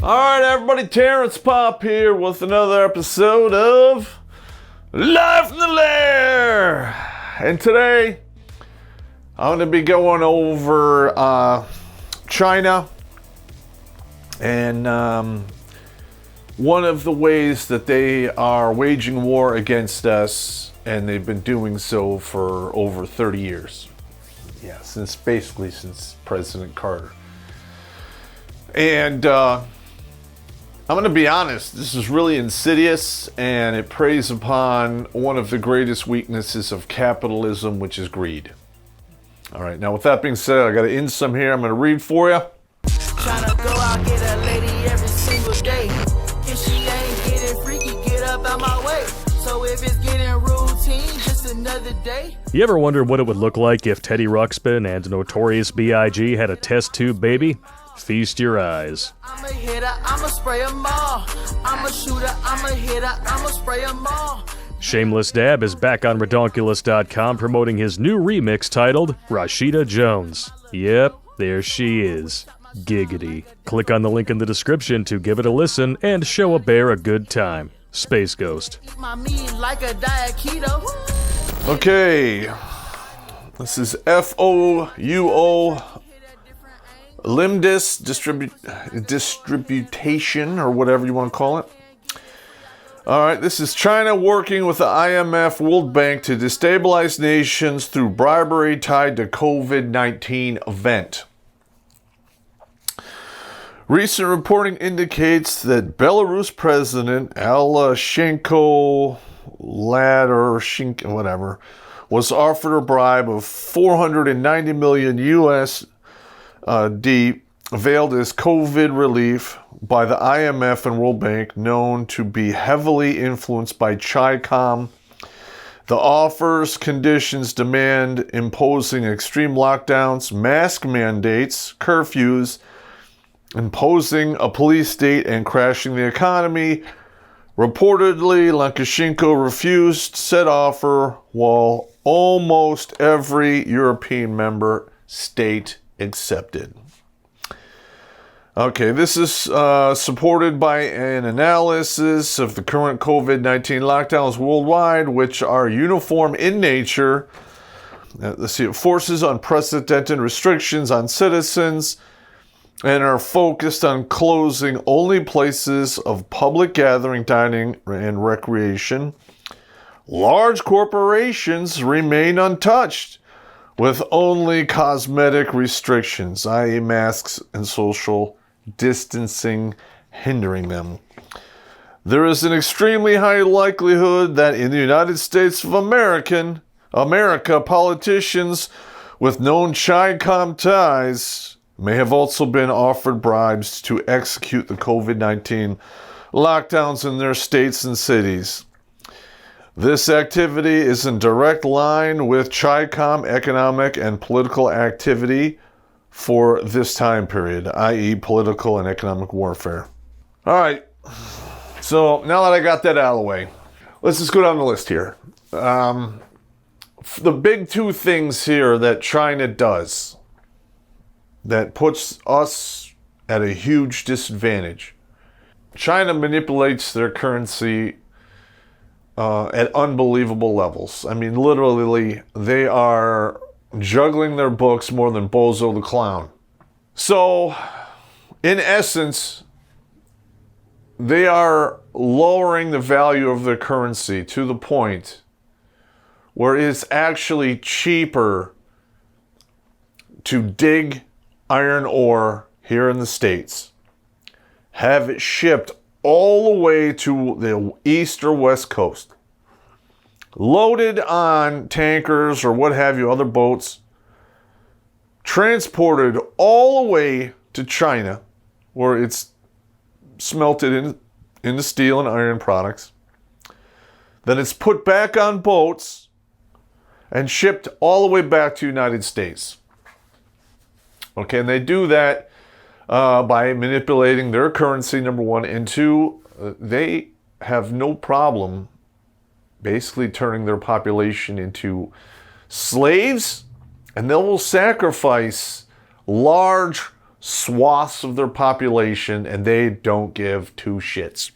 Alright, everybody, Terrence Popp here with another episode of Life in the Lair. And today, I'm going to be going over China and one of the ways that they are waging war against us, and they've been doing so for over 30 years. Yeah, since President Carter. And I'm going to be honest, this is really insidious, and it preys upon one of the greatest weaknesses of capitalism, which is greed. All right, now with that being said, I got to end some here. I'm going to read for you. Trying to go out, get a lady every single day. If she ain't getting freaky, get up out my way. So if it's getting routine, just another day. You ever wondered what it would look like if Teddy Ruxpin and Notorious B.I.G. had a test tube baby? Feast your eyes. I'm a hitter, I'm a spray 'em all. I'm a shooter, I'm a hitter, I'm a spray 'em all. Shameless Dab is back on Redonkulous.com promoting his new remix titled Rashida Jones. Yep, there she is. Giggity. Click on the link in the description to give it a listen and show a bear a good time. Space Ghost. Eat my meat like a diet keto. Okay, this is FOUO Limdis distributation, or whatever you want to call it. All right, this is China working with the IMF World Bank to destabilize nations through bribery tied to COVID-19 event. Recent reporting indicates that Belarus President Alexander Lukashenko, was offered a bribe of 490 million USD veiled as COVID relief by the IMF and World Bank, known to be heavily influenced by Chi-Com. The offer's conditions demand imposing extreme lockdowns, mask mandates, curfews, imposing a police state, and crashing the economy. Reportedly, Lukashenko refused said offer, while almost every European member state accepted. Okay, this is supported by an analysis of the current COVID-19 lockdowns worldwide, which are uniform in nature. Let's see, it forces unprecedented restrictions on citizens and are focused on closing only places of public gathering, dining, and recreation. Large corporations remain untouched, with only cosmetic restrictions, i.e. masks and social distancing, hindering them. There is an extremely high likelihood that in the United States of America, politicians with known Chi-Com ties may have also been offered bribes to execute the COVID-19 lockdowns in their states and cities. This activity is in direct line with Chi-Com economic and political activity for this time period, i.e. political and economic warfare. All right, so now that I got that out of the way, let's just go down the list here. The big two things here that China does that puts us at a huge disadvantage. China manipulates their currency at unbelievable levels. I mean, literally, they are juggling their books more than Bozo the Clown. So, in essence, they are lowering the value of their currency to the point where it's actually cheaper to dig iron ore here in the States, have it shipped all the way to the east or west coast, loaded on tankers or what have you, other boats, transported all the way to China, where it's smelted into steel and iron products. Then it's put back on boats and shipped all the way back to the United States. Okay, and they do that by manipulating their currency, number one, and two, they have no problem basically turning their population into slaves, and they will sacrifice large swaths of their population, and they don't give two shits.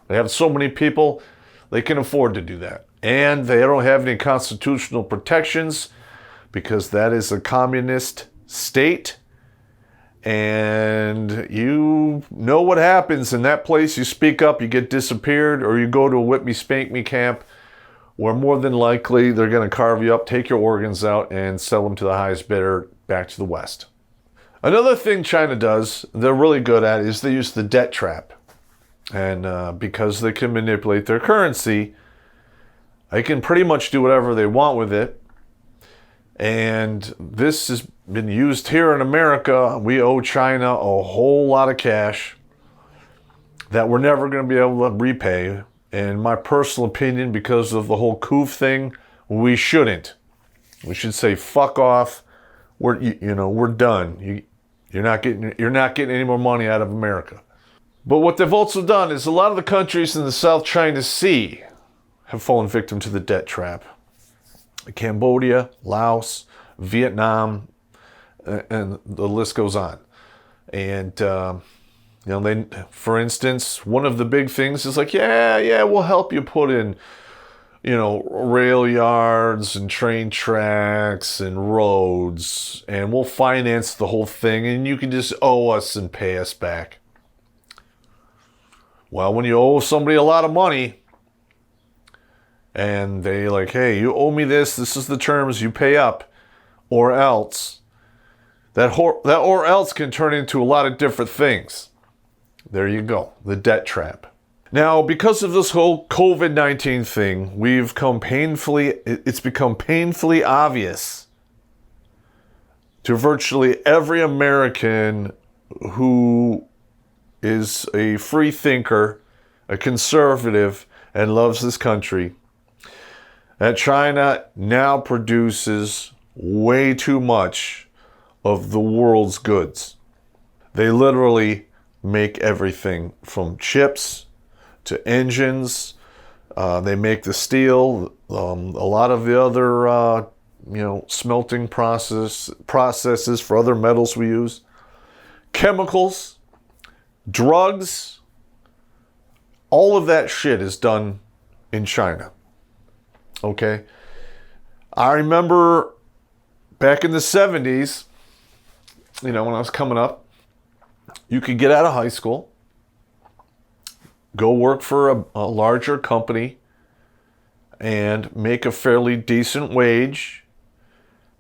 They have so many people, they can afford to do that. And they don't have any constitutional protections because that is a communist state. And you know what happens in that place. You speak up, you get disappeared, or you go to a whip me, spank me camp where more than likely they're going to carve you up, take your organs out, and sell them to the highest bidder back to the West. Another thing China does, they're really good at, is they use the debt trap. And because they can manipulate their currency, they can pretty much do whatever they want with it. And this has been used here in America. We owe China a whole lot of cash that we're never going to be able to repay. In my personal opinion, because of the whole coup thing, we shouldn't. We should say, fuck off. We're done. You're not getting any more money out of America. But what they've also done is a lot of the countries in the South China Sea have fallen victim to the debt trap. Cambodia, Laos, Vietnam, and the list goes on. And they, for instance, one of the big things is like, yeah, we'll help you put in, rail yards and train tracks and roads, and we'll finance the whole thing, and you can just owe us and pay us back. Well, when you owe somebody a lot of money, and they like, hey, you owe me this is the terms, you pay up, or else, that or else can turn into a lot of different things. There you go, the debt trap. Now, because of this whole COVID-19 thing, it's become painfully obvious to virtually every American who is a free thinker, a conservative, and loves this country, that China now produces way too much of the world's goods. They literally make everything from chips to engines. They make the steel, a lot of the other, smelting processes for other metals we use, chemicals, drugs. All of that shit is done in China. Okay? I remember back in the 70s, when I was coming up, you could get out of high school, go work for a larger company, and make a fairly decent wage,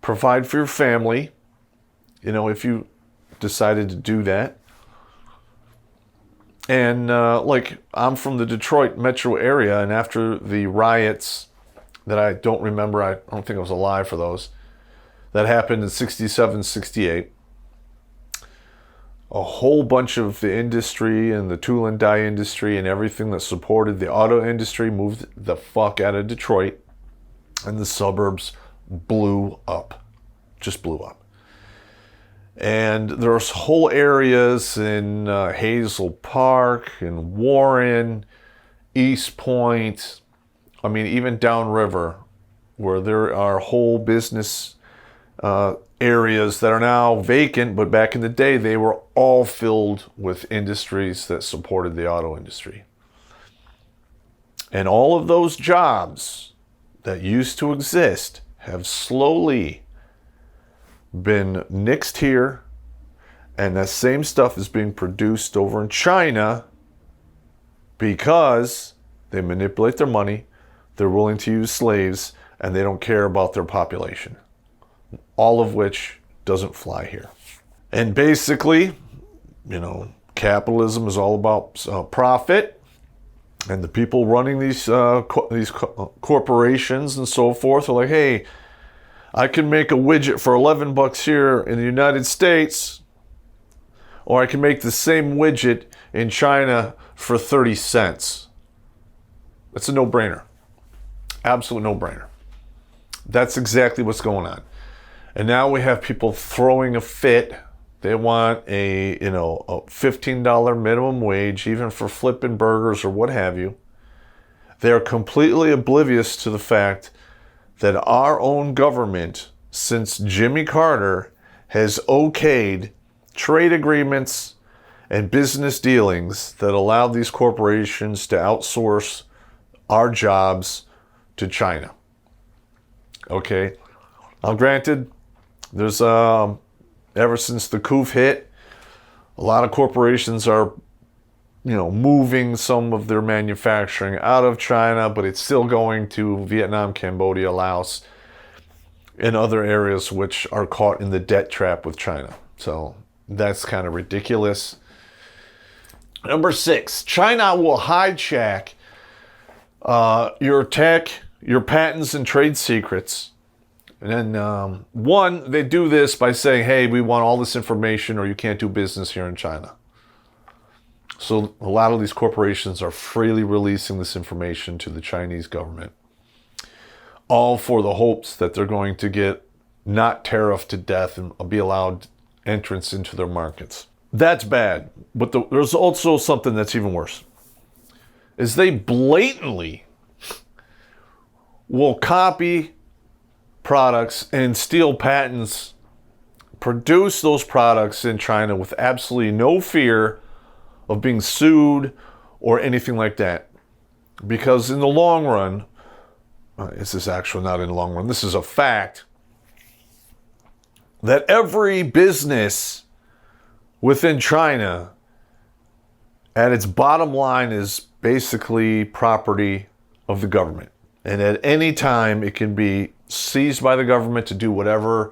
provide for your family, if you decided to do that. And I'm from the Detroit metro area, and after the riots that I don't remember, I don't think I was alive for those, that happened in 67, 68, a whole bunch of the industry and the tool and die industry and everything that supported the auto industry moved the fuck out of Detroit, and the suburbs blew up. Just blew up. And there's whole areas in Hazel Park and Warren, East Point, even downriver, where there are whole business areas that are now vacant, but back in the day they were all filled with industries that supported the auto industry. And all of those jobs that used to exist have slowly been nixed here, and that same stuff is being produced over in China because they manipulate their money, they're willing to use slaves, and they don't care about their population. All of which doesn't fly here. And basically, capitalism is all about profit, and the people running these corporations and so forth are like, hey, I can make a widget for $11 here in the United States, or I can make the same widget in China for 30 cents. That's a no-brainer. Absolute no-brainer. That's exactly what's going on. And now we have people throwing a fit. They want a $15 minimum wage, even for flipping burgers or what have you. They're completely oblivious to the fact that our own government, since Jimmy Carter, has okayed trade agreements and business dealings that allow these corporations to outsource our jobs to China. Okay. Now, granted, there's ever since the coup hit, a lot of corporations are, moving some of their manufacturing out of China, but it's still going to Vietnam, Cambodia, Laos, and other areas which are caught in the debt trap with China. So that's kind of ridiculous. Number 6, China will hijack your tech, your patents, and trade secrets. And then, they do this by saying, hey, we want all this information or you can't do business here in China. So a lot of these corporations are freely releasing this information to the Chinese government, all for the hopes that they're going to get not tariffed to death and be allowed entrance into their markets. That's bad. But there's also something that's even worse, is they blatantly will copy products and steal patents, produce those products in China with absolutely no fear of being sued or anything like that. Because in the long run, this is actually not in the long run, this is a fact, that every business within China at its bottom line is basically property of the government. And at any time, it can be seized by the government to do whatever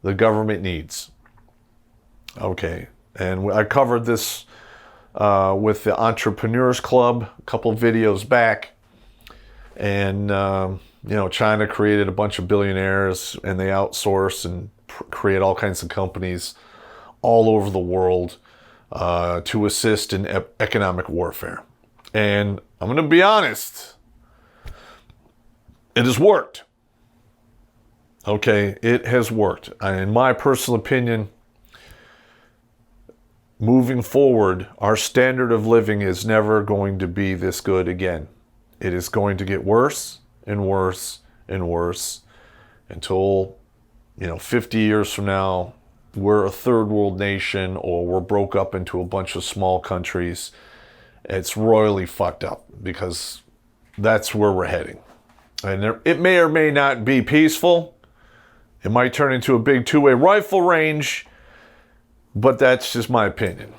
the government needs. Okay, and I covered this with the Entrepreneurs Club a couple of videos back. And, China created a bunch of billionaires and they outsource and create all kinds of companies all over the world to assist in economic warfare. And I'm going to be honest, it has worked. Okay, it has worked. In my personal opinion, moving forward, our standard of living is never going to be this good again. It is going to get worse and worse and worse until, 50 years from now, we're a third world nation or we're broke up into a bunch of small countries. It's royally fucked up because that's where we're heading. And it may or may not be peaceful. It might turn into a big two-way rifle range, but that's just my opinion.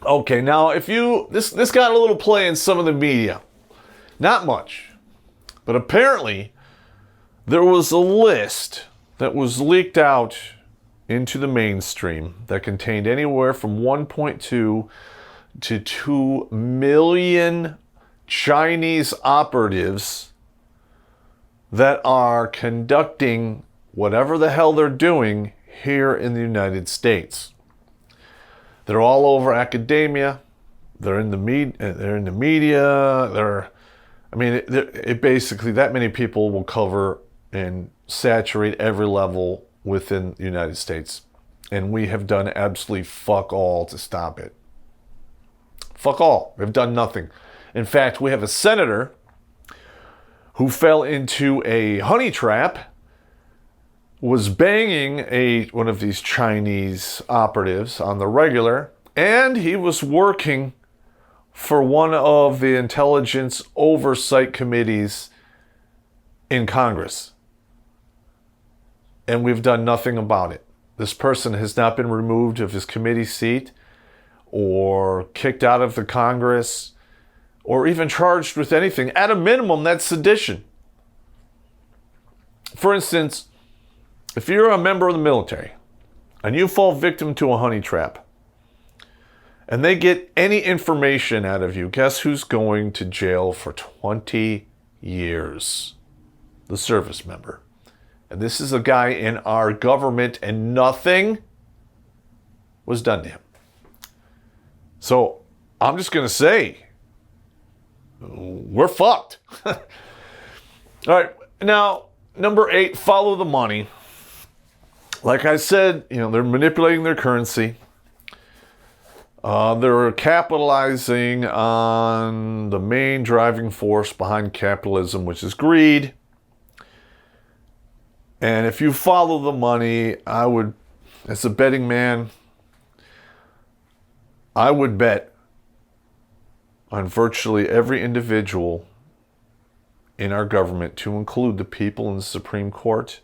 Okay, now this got a little play in some of the media. Not much. But apparently, there was a list that was leaked out into the mainstream that contained anywhere from 1.2 to 2 million Chinese operatives that are conducting whatever the hell they're doing here in the United States. They're all over academia. They're in the media. It basically, that many people will cover and saturate every level within the United States. And we have done absolutely fuck all to stop it. Fuck all. We've done nothing. In fact, we have a senator who fell into a honey trap, was banging one of these Chinese operatives on the regular, and he was working for one of the intelligence oversight committees in Congress. And we've done nothing about it. This person has not been removed of his committee seat or kicked out of the Congress or even charged with anything. At a minimum, that's sedition. For instance, if you're a member of the military and you fall victim to a honey trap and they get any information out of you, guess who's going to jail for 20 years? The service member. And this is a guy in our government and nothing was done to him. So I'm just going to say, we're fucked. All right. Now, number 8, follow the money. Like I said, they're manipulating their currency. They're capitalizing on the main driving force behind capitalism, which is greed. And if you follow the money, I would as a betting man, I would bet on virtually every individual in our government, to include the people in the Supreme Court,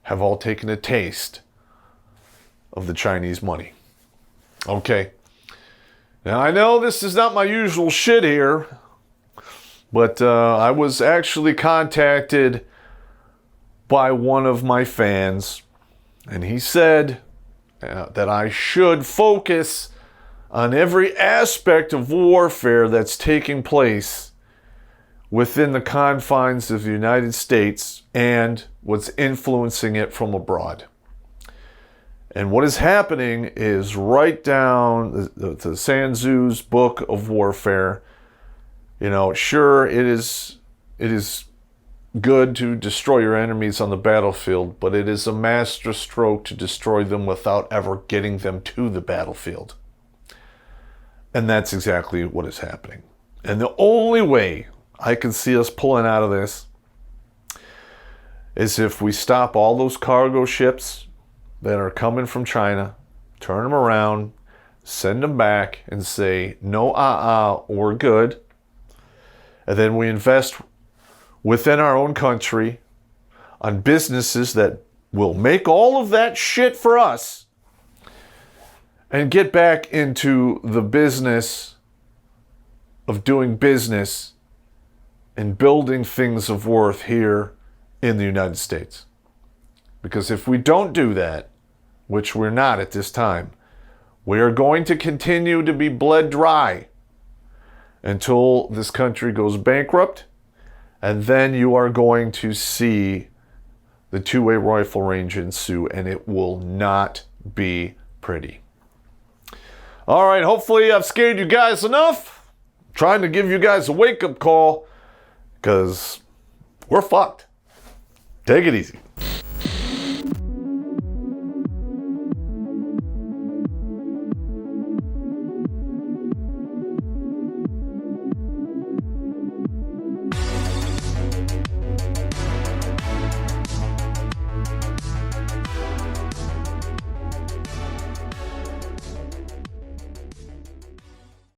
have all taken a taste of the Chinese money. Okay. Now, I know this is not my usual shit here, but I was actually contacted by one of my fans, and he said that I should focus on every aspect of warfare that's taking place within the confines of the United States and what's influencing it from abroad. And what is happening is right down the Sun Tzu's book of warfare. You know, sure, it is good to destroy your enemies on the battlefield, but it is a master stroke to destroy them without ever getting them to the battlefield. And that's exactly what is happening. And the only way I can see us pulling out of this is if we stop all those cargo ships that are coming from China, turn them around, send them back, and say, no, we're good. And then we invest within our own country on businesses that will make all of that shit for us and get back into the business of doing business and building things of worth here in the United States. Because if we don't do that, which we're not at this time, we are going to continue to be bled dry until this country goes bankrupt, and then you are going to see the two-way rifle range ensue, and it will not be pretty. All right, hopefully I've scared you guys enough. I'm trying to give you guys a wake-up call, because we're fucked. Take it easy.